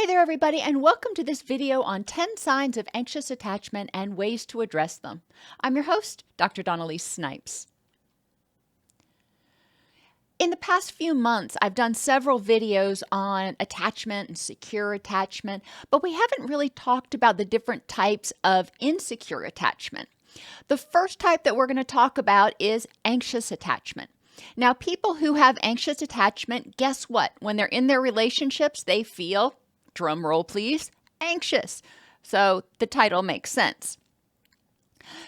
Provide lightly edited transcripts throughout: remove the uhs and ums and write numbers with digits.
Hey there everybody, and welcome to this video on 10 signs of anxious attachment and ways to address them. I'm your host, Dr. Dawn-Elise Snipes. In the past few months, I've done several videos on attachment and secure attachment, but we haven't really talked about the different types of insecure attachment. The first type that we're going to talk about is anxious attachment. Now, people who have anxious attachment, guess what? When they're in their relationships, they feel, drum roll please, anxious. So the title makes sense.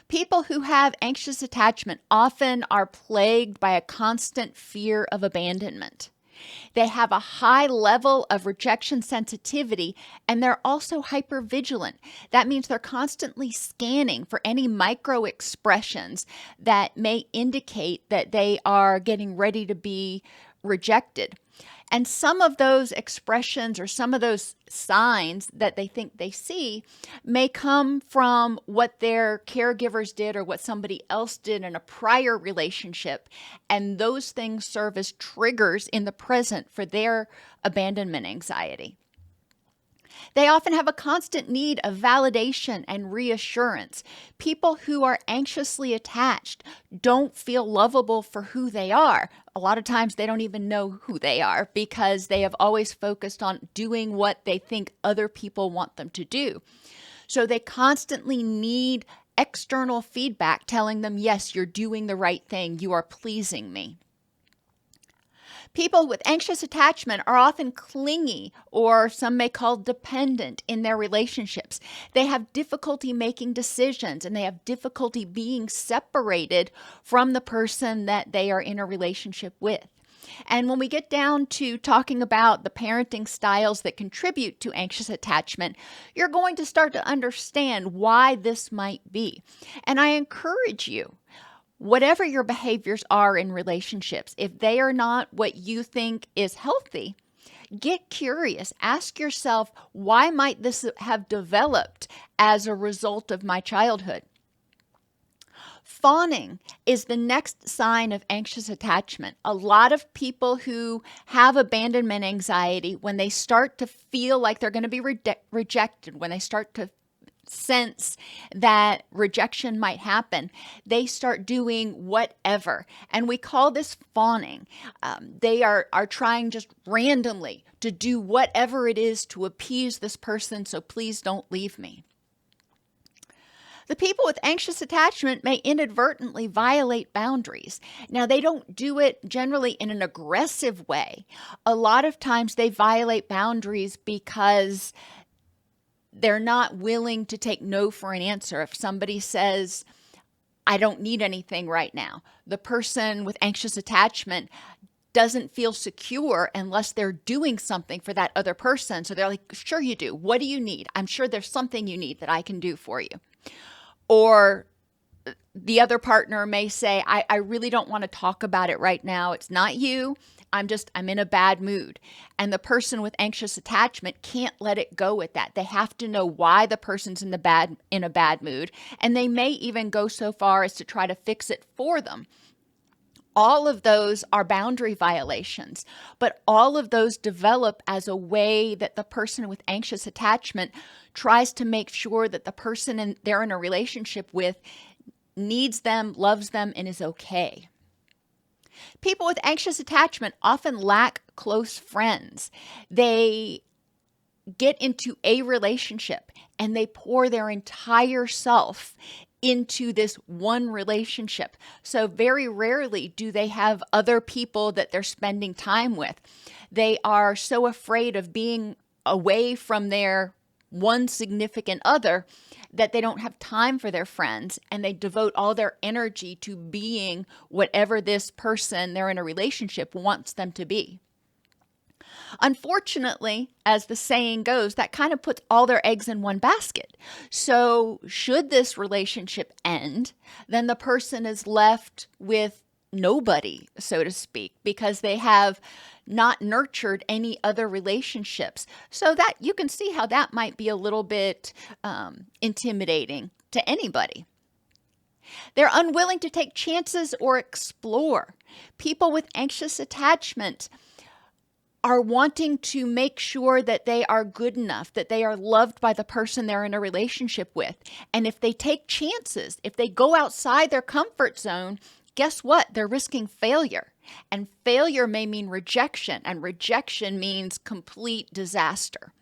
People who have anxious attachment often are plagued by a constant fear of abandonment. They have a high level of rejection sensitivity, and they're also hypervigilant. That means they're constantly scanning for any micro expressions that may indicate that they are getting ready to be rejected. And some of those expressions or some of those signs that they think they see may come from what their caregivers did or what somebody else did in a prior relationship. And those things serve as triggers in the present for their abandonment anxiety. They often have a constant need of validation and reassurance. People who are anxiously attached don't feel lovable for who they are. A lot of times they don't even know who they are because they have always focused on doing what they think other people want them to do. So they constantly need external feedback telling them, yes, you're doing the right thing, you are pleasing me. People with anxious attachment are often clingy, or some may call dependent in their relationships. They have difficulty making decisions and they have difficulty being separated from the person that they are in a relationship with. And when we get down to talking about the parenting styles that contribute to anxious attachment, you're going to start to understand why this might be. And I encourage you, whatever your behaviors are in relationships, if they are not what you think is healthy, get curious. Ask yourself, why might this have developed as a result of my childhood? Fawning is the next sign of anxious attachment. A lot of people who have abandonment anxiety, when they start to feel like they're going to be rejected, when they start to sense that rejection might happen, they start doing whatever. And we call this fawning. They are trying just randomly to do whatever it is to appease this person, so please don't leave me. The people with anxious attachment may inadvertently violate boundaries. Now, they don't do it generally in an aggressive way. A lot of times they violate boundaries because they're not willing to take no for an answer. If somebody says, I don't need anything right now, the person with anxious attachment doesn't feel secure unless they're doing something for that other person. So they're like, sure you do. What do you need? I'm sure there's something you need that I can do for you. Or the other partner may say, I really don't want to talk about it right now. It's not you. I'm in a bad mood. And the person with anxious attachment can't let it go at that. They have to know why the person's in a bad mood. And they may even go so far as to try to fix it for them. All of those are boundary violations, but all of those develop as a way that the person with anxious attachment tries to make sure that the person they're in a relationship with needs them, loves them, and is okay. People with anxious attachment often lack close friends. They get into a relationship and they pour their entire self into this one relationship. So very rarely do they have other people that they're spending time with. They are so afraid of being away from their one significant other that they don't have time for their friends, and they devote all their energy to being whatever this person they're in a relationship wants them to be. Unfortunately, as the saying goes, that kind of puts all their eggs in one basket. So should this relationship end, then the person is left with nobody, so to speak, because they have not nurtured any other relationships. So that you can see how that might be a little bit intimidating to anybody. They're unwilling to take chances or explore. People with anxious attachment are wanting to make sure that they are good enough, that they are loved by the person they're in a relationship with. And if they take chances, if they go outside their comfort zone, guess what? They're risking failure. And failure may mean rejection, and rejection means complete disaster.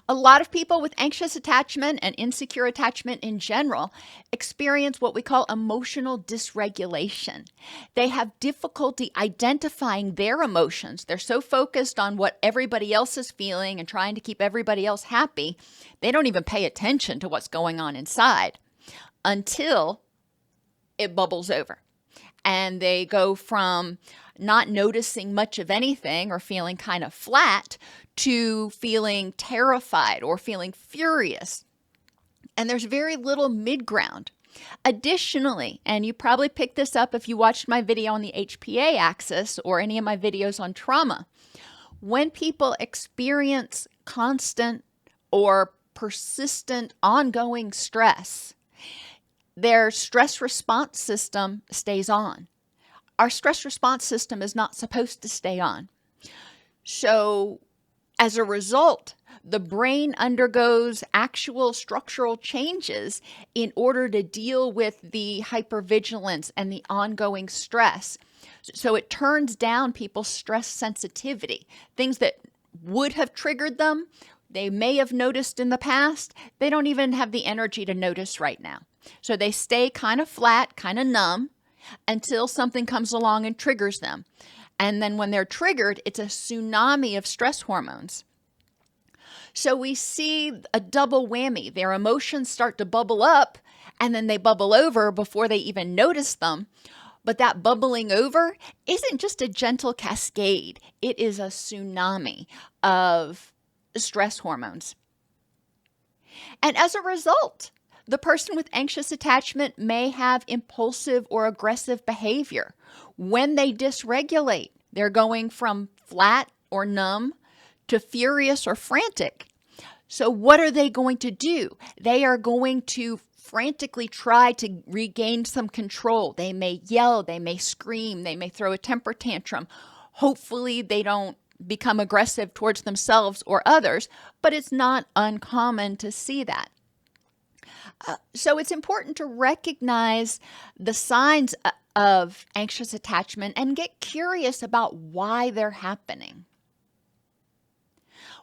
A lot of people with anxious attachment and insecure attachment in general experience what we call emotional dysregulation. They have difficulty identifying their emotions. They're so focused on what everybody else is feeling and trying to keep everybody else happy, they don't even pay attention to what's going on inside until it bubbles over. And they go from not noticing much of anything or feeling kind of flat to feeling terrified or feeling furious. And there's very little mid-ground. Additionally, and you probably picked this up if you watched my video on the HPA axis or any of my videos on trauma, when people experience constant or persistent ongoing stress, their stress response system stays on. Our stress response system is not supposed to stay on. So as a result, the brain undergoes actual structural changes in order to deal with the hypervigilance and the ongoing stress. So it turns down people's stress sensitivity. Things that would have triggered them, they may have noticed in the past, they don't even have the energy to notice right now. So they stay kind of flat, kind of numb, until something comes along and triggers them. And then when they're triggered, it's a tsunami of stress hormones. So we see a double whammy. Their emotions start to bubble up, and then they bubble over before they even notice them. But that bubbling over isn't just a gentle cascade. It is a tsunami of stress hormones. And as a result, the person with anxious attachment may have impulsive or aggressive behavior. When they dysregulate, they're going from flat or numb to furious or frantic. So what are they going to do? They are going to frantically try to regain some control. They may yell, they may scream, they may throw a temper tantrum. Hopefully they don't become aggressive towards themselves or others, but it's not uncommon to see that. So it's important to recognize the signs of anxious attachment and get curious about why they're happening.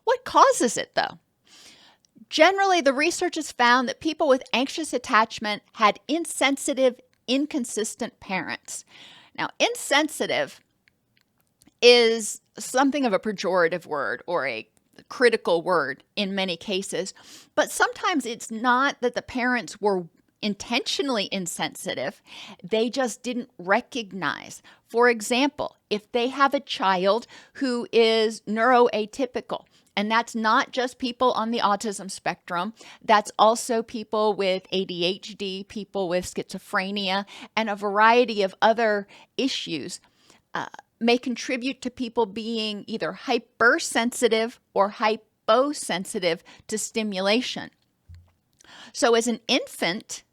What causes it, though? Generally, the research has found that people with anxious attachment had insensitive, inconsistent parents. Now, insensitive is something of a pejorative word or a critical word in many cases, but sometimes it's not that the parents were intentionally insensitive, they just didn't recognize. For example, if they have a child who is neuroatypical, and that's not just people on the autism spectrum, that's also people with ADHD, people with schizophrenia, and a variety of other issues, may contribute to people being either hypersensitive or hyposensitive to stimulation. So as an infant,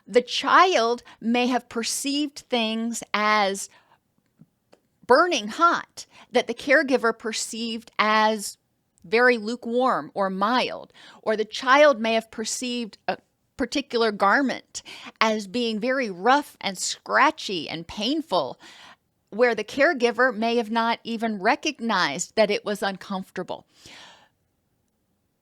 the child may have perceived things as burning hot that the caregiver perceived as very lukewarm or mild, or the child may have perceived a particular garment as being very rough and scratchy and painful, where the caregiver may have not even recognized that it was uncomfortable.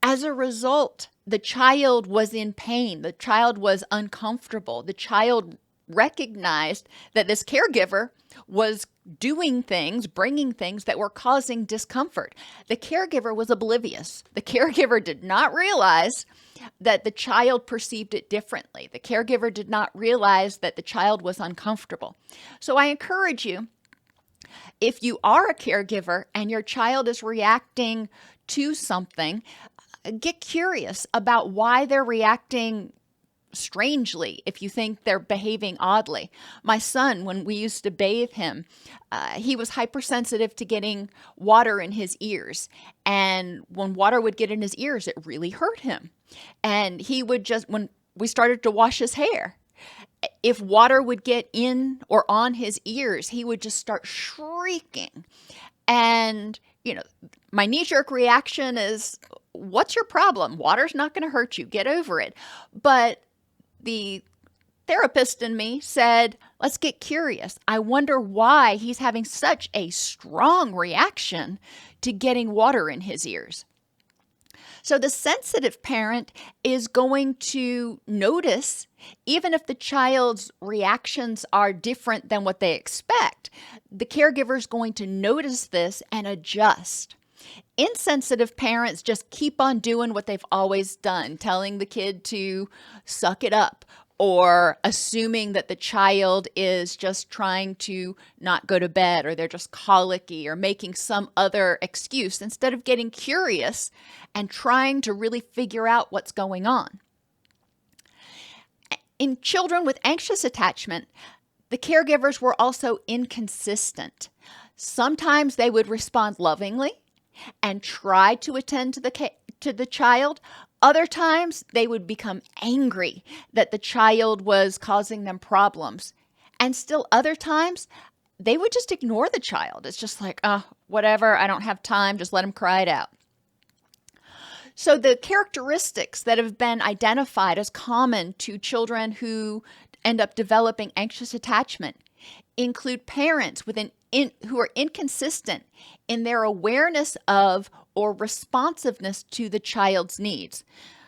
As a result, the child was in pain. The child was uncomfortable. The child recognized that this caregiver was doing things, bringing things that were causing discomfort. The caregiver was oblivious. The caregiver did not realize that the child perceived it differently. The caregiver did not realize that the child was uncomfortable. So I encourage you, if you are a caregiver and your child is reacting to something, get curious about why they're reacting strangely if you think they're behaving oddly. My son, when we used to bathe him, he was hypersensitive to getting water in his ears. And when water would get in his ears, it really hurt him. And he would just, when we started to wash his hair, if water would get in or on his ears, he would just start shrieking. And, my knee-jerk reaction is, what's your problem? Water's not going to hurt you. Get over it. But the therapist in me said, let's get curious. I wonder why he's having such a strong reaction to getting water in his ears. So the sensitive parent is going to notice, even if the child's reactions are different than what they expect, the caregiver is going to notice this and adjust. Insensitive parents just keep on doing what they've always done, telling the kid to suck it up, or assuming that the child is just trying to not go to bed, or they're just colicky, or making some other excuse instead of getting curious and trying to really figure out what's going on. In children with anxious attachment, the caregivers were also inconsistent. Sometimes they would respond lovingly and try to attend to the child. Other times they would become angry that the child was causing them problems. And still other times they would just ignore the child. It's just like, whatever, I don't have time, just let him cry it out. So the characteristics that have been identified as common to children who end up developing anxious attachment include parents who are inconsistent in their awareness of or responsiveness to the child's needs.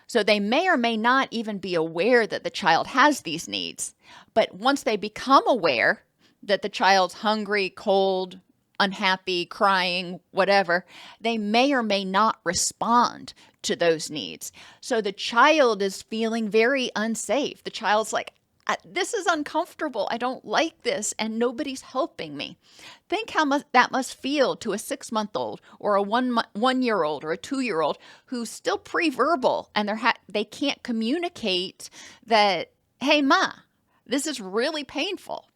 So they may or may not even be aware that the child has these needs. But once they become aware that the child's hungry, cold, unhappy, crying, whatever, they may or may not respond to those needs. So the child is feeling very unsafe. The child's like, this is uncomfortable. I don't like this, and nobody's helping me. Think how much that must feel to a 6-month-old or a 1-year-old or a 2-year-old who's still pre-verbal, and they can't communicate that, hey, Ma, this is really painful.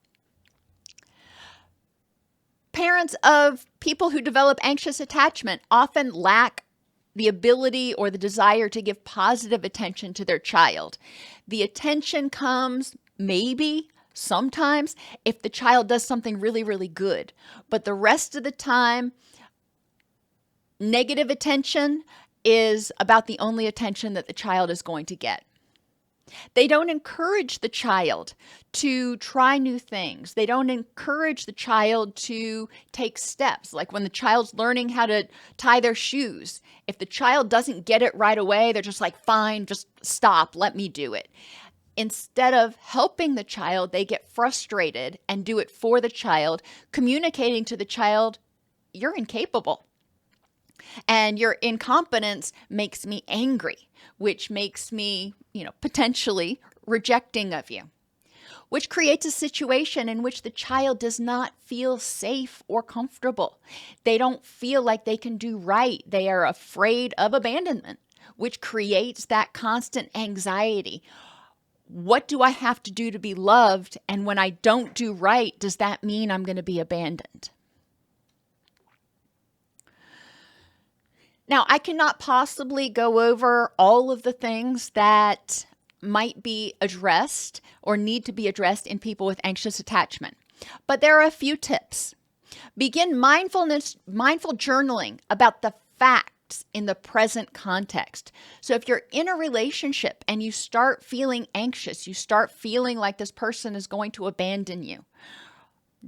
Parents of people who develop anxious attachment often lack the ability or the desire to give positive attention to their child. The attention comes maybe sometimes if the child does something really, really good. But the rest of the time, negative attention is about the only attention that the child is going to get. They don't encourage the child to try new things. They don't encourage the child to take steps. Like when the child's learning how to tie their shoes, if the child doesn't get it right away, they're just like, fine, just stop, let me do it. Instead of helping the child, they get frustrated and do it for the child, communicating to the child, you're incapable. And your incompetence makes me angry, which makes me, potentially rejecting of you, which creates a situation in which the child does not feel safe or comfortable. They don't feel like they can do right. They are afraid of abandonment, which creates that constant anxiety. What do I have to do to be loved? And when I don't do right, does that mean I'm going to be abandoned? Now, I cannot possibly go over all of the things mindset might be addressed or need to be addressed in people with anxious attachment, but there are a few tips. Begin mindful journaling about the facts in the present context. So if you're in a relationship and you start feeling anxious, you start feeling like this person is going to abandon you,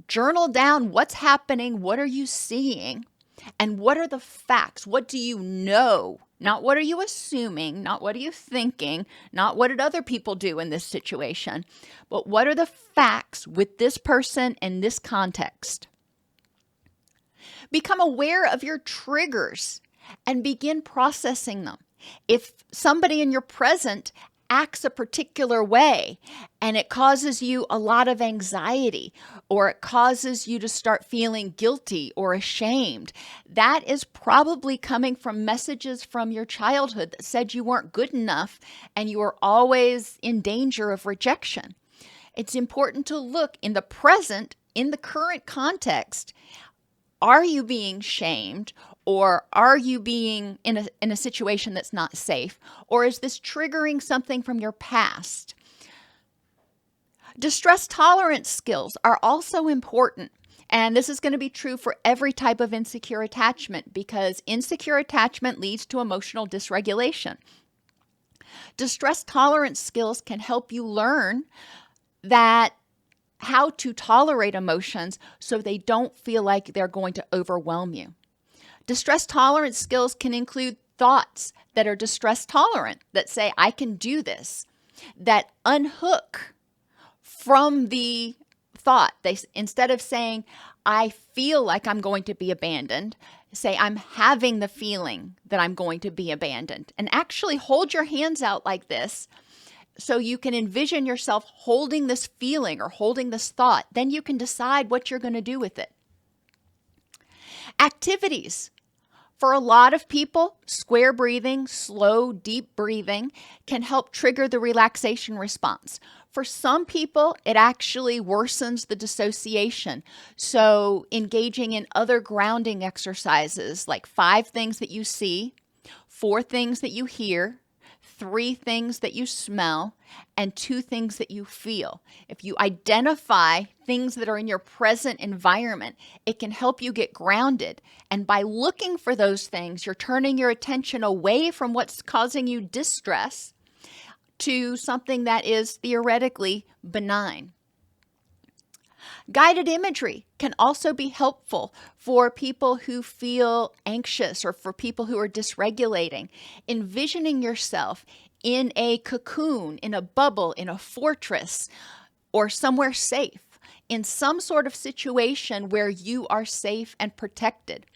journal down what's happening, what are you seeing, and what are the facts? What do you know? Not what are you assuming, not what are you thinking, not what did other people do in this situation, but what are the facts with this person in this context? Become aware of your triggers and begin processing them. If somebody in your present acts a particular way and it causes you a lot of anxiety, or it causes you to start feeling guilty or ashamed, that is probably coming from messages from your childhood that said you weren't good enough and you were always in danger of rejection. It's important to look in the present, in the current context. Are you being shamed? Or are you being in a situation that's not safe? Or is this triggering something from your past? Distress tolerance skills are also important. And this is going to be true for every type of insecure attachment because insecure attachment leads to emotional dysregulation. Distress tolerance skills can help you learn that how to tolerate emotions so they don't feel like they're going to overwhelm you. Distress tolerance skills can include thoughts that are distress tolerant, that say, I can do this, that unhook from the thought. Instead of saying, I feel like I'm going to be abandoned, say, I'm having the feeling that I'm going to be abandoned. And actually hold your hands out like this so you can envision yourself holding this feeling or holding this thought. Then you can decide what you're going to do with it. Activities. For a lot of people, square breathing, slow, deep breathing can help trigger the relaxation response. For some people, it actually worsens the dissociation. So engaging in other grounding exercises like 5 things that you see, 4 things that you hear, 3 things that you smell, and 2 things that you feel. If you identify things that are in your present environment, it can help you get grounded. And by looking for those things, you're turning your attention away from what's causing you distress to something that is theoretically benign. Guided imagery can also be helpful for people who feel anxious or for people who are dysregulating. Envisioning yourself in a cocoon, in a bubble, in a fortress, or somewhere safe, in some sort of situation where you are safe and protected.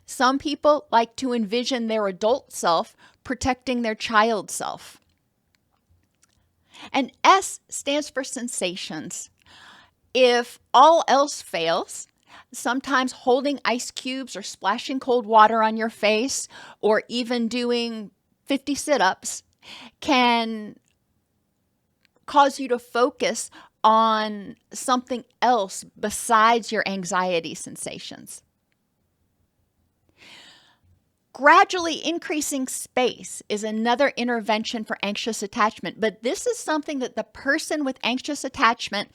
Some people like to envision their adult self protecting their child self. And S stands for sensations. If all else fails, sometimes holding ice cubes or splashing cold water on your face or even doing 50 sit-ups can cause you to focus on something else besides your anxiety sensations. Gradually increasing space is another intervention for anxious attachment, but this is something that the person with anxious attachment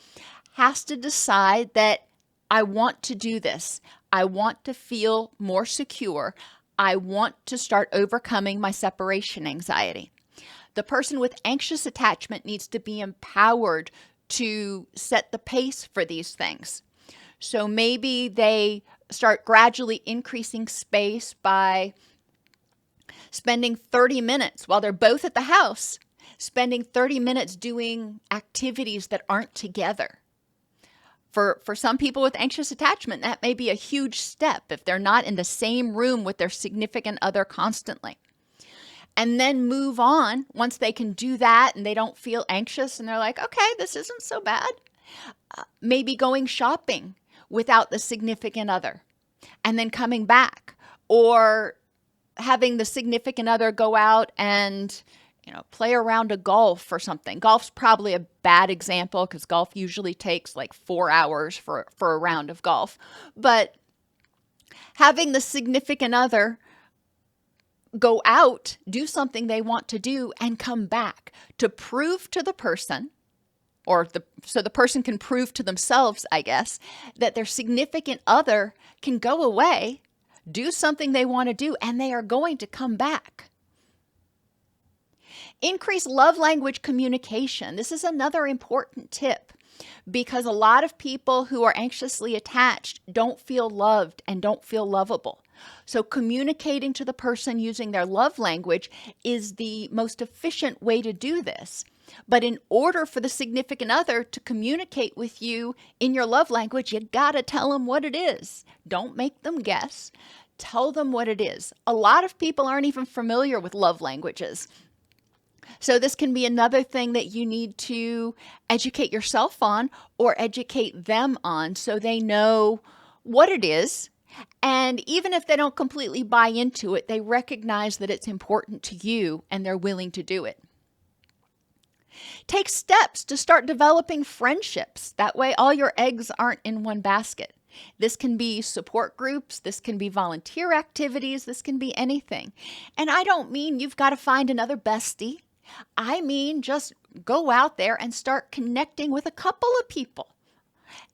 has to decide that I want to do this. I want to feel more secure. I want to start overcoming my separation anxiety. The person with anxious attachment needs to be empowered to set the pace for these things. So maybe they start gradually increasing space by spending 30 minutes while they're both at the house, spending 30 minutes doing activities that aren't together. For some people with anxious attachment, that may be a huge step if they're not in the same room with their significant other constantly. And then move on once they can do that and they don't feel anxious and they're like, okay, this isn't so bad. Maybe going shopping without the significant other and then coming back, or having the significant other go out and play a round of golf or something. Golf's probably a bad example because golf usually takes like 4 hours for a round of golf. But having the significant other go out, do something they want to do, and come back to prove to the person, so the person can prove to themselves, I guess, that their significant other can go away, do something they want to do, and they are going to come back. Increase love language communication. This is another important tip because a lot of people who are anxiously attached don't feel loved and don't feel lovable. So communicating to the person using their love language is the most efficient way to do this. But in order for the significant other to communicate with you in your love language, you gotta tell them what it is. Don't make them guess. Tell them what it is. A lot of people aren't even familiar with love languages. So this can be another thing that you need to educate yourself on or educate them on so they know what it is. And even if they don't completely buy into it, they recognize that it's important to you and they're willing to do it. Take steps to start developing friendships. That way all your eggs aren't in one basket. This can be support groups, this can be volunteer activities, this can be anything. And I don't mean you've got to find another bestie. I mean just go out there and start connecting with a couple of people.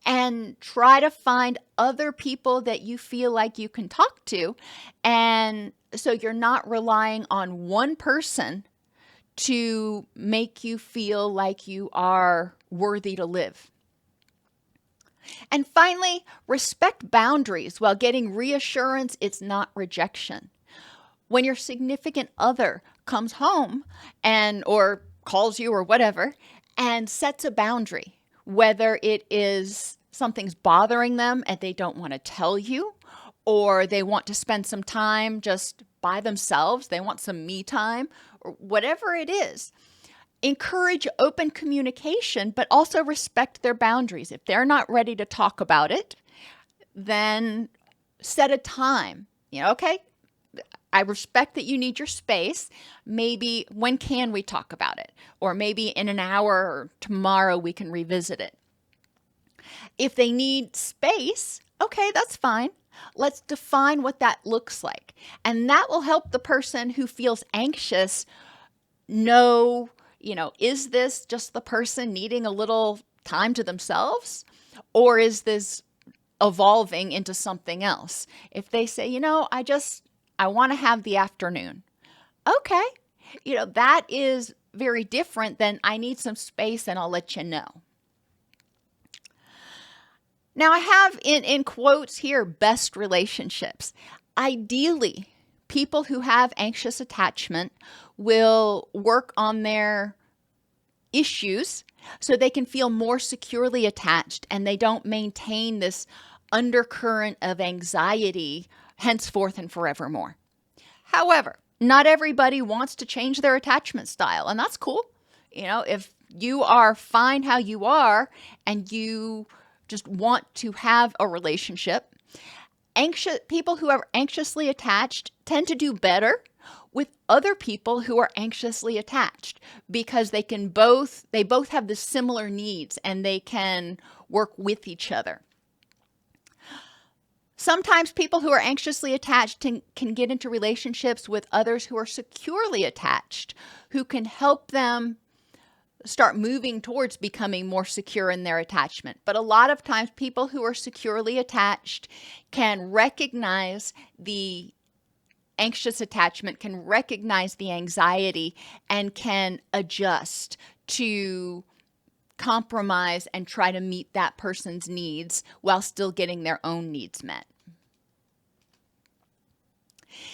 and try to find other people that you feel like you can talk to. And so you're not relying on one person to make you feel like you are worthy to live. And finally, respect boundaries while getting reassurance it's not rejection. When your significant other comes home or calls you or whatever and sets a boundary, whether it is something's bothering them and they don't want to tell you, or they want to spend some time just by themselves, they want some me time, or whatever it is, encourage open communication, but also respect their boundaries. If they're not ready to talk about it, then set a time. Okay, I respect that you need your space. Maybe when can we talk about it? Or maybe in an hour or tomorrow we can revisit it. If they need space, okay, that's fine. Let's define what that looks like. And that will help the person who feels anxious know, is this just the person needing a little time to themselves? Or is this evolving into something else? If they say, I want to have the afternoon. Okay. That is very different than I need some space and I'll let you know. Now I have in quotes here, best relationships. Ideally, people who have anxious attachment will work on their issues so they can feel more securely attached and they don't maintain this undercurrent of anxiety henceforth and forevermore. However, not everybody wants to change their attachment style, and that's cool. If you are fine how you are and you just want to have a relationship, people who are anxiously attached tend to do better with other people who are anxiously attached because they both have the similar needs and they can work with each other. Sometimes people who are anxiously attached can get into relationships with others who are securely attached, who can help them start moving towards becoming more secure in their attachment. But a lot of times people who are securely attached can recognize the anxious attachment, can recognize the anxiety, and can adjust to compromise and try to meet that person's needs while still getting their own needs met.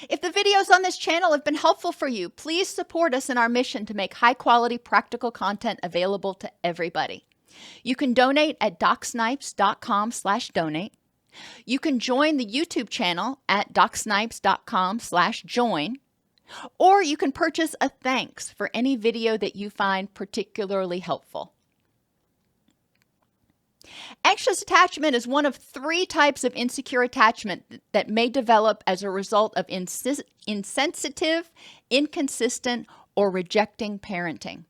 If the videos on this channel have been helpful for you, please support us in our mission to make high-quality practical content available to everybody. You can donate at docsnipes.com/donate. You can join the YouTube channel at docsnipes.com/join, or you can purchase a thanks for any video that you find particularly helpful. Anxious attachment is one of 3 types of insecure attachment that may develop as a result of insensitive, inconsistent, or rejecting parenting.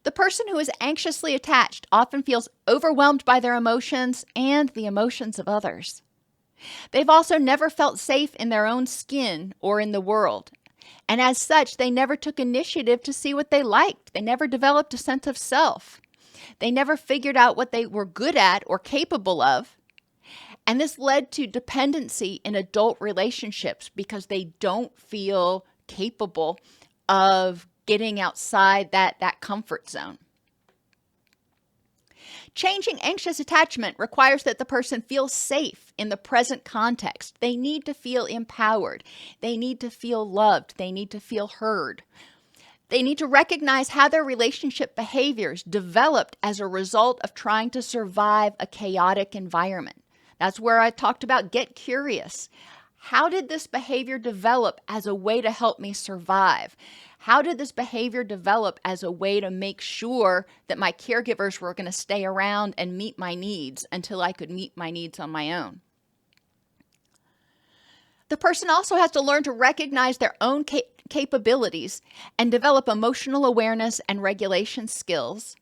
The person who is anxiously attached often feels overwhelmed by their emotions and the emotions of others. They've also never felt safe in their own skin or in the world, and as such, they never took initiative to see what they liked. They never developed a sense of self. They never figured out what they were good at or capable of. And this led to dependency in adult relationships because they don't feel capable of getting outside that comfort zone. Changing anxious attachment requires that the person feels safe in the present context. They need to feel empowered. They need to feel loved. They need to feel heard. They need to recognize how their relationship behaviors developed as a result of trying to survive a chaotic environment. That's where I talked about get curious. How did this behavior develop as a way to help me survive? How did this behavior develop as a way to make sure that my caregivers were going to stay around and meet my needs until I could meet my needs on my own? The person also has to learn to recognize their own capabilities and develop emotional awareness and regulation skills,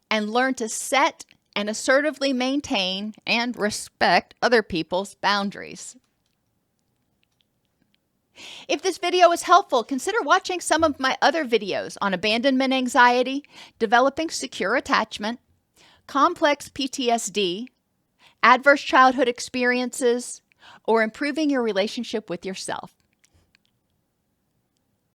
and learn to set and assertively maintain and respect other people's boundaries. If this video was helpful, consider watching some of my other videos on abandonment anxiety, developing secure attachment, complex PTSD, adverse childhood experiences, or improving your relationship with yourself.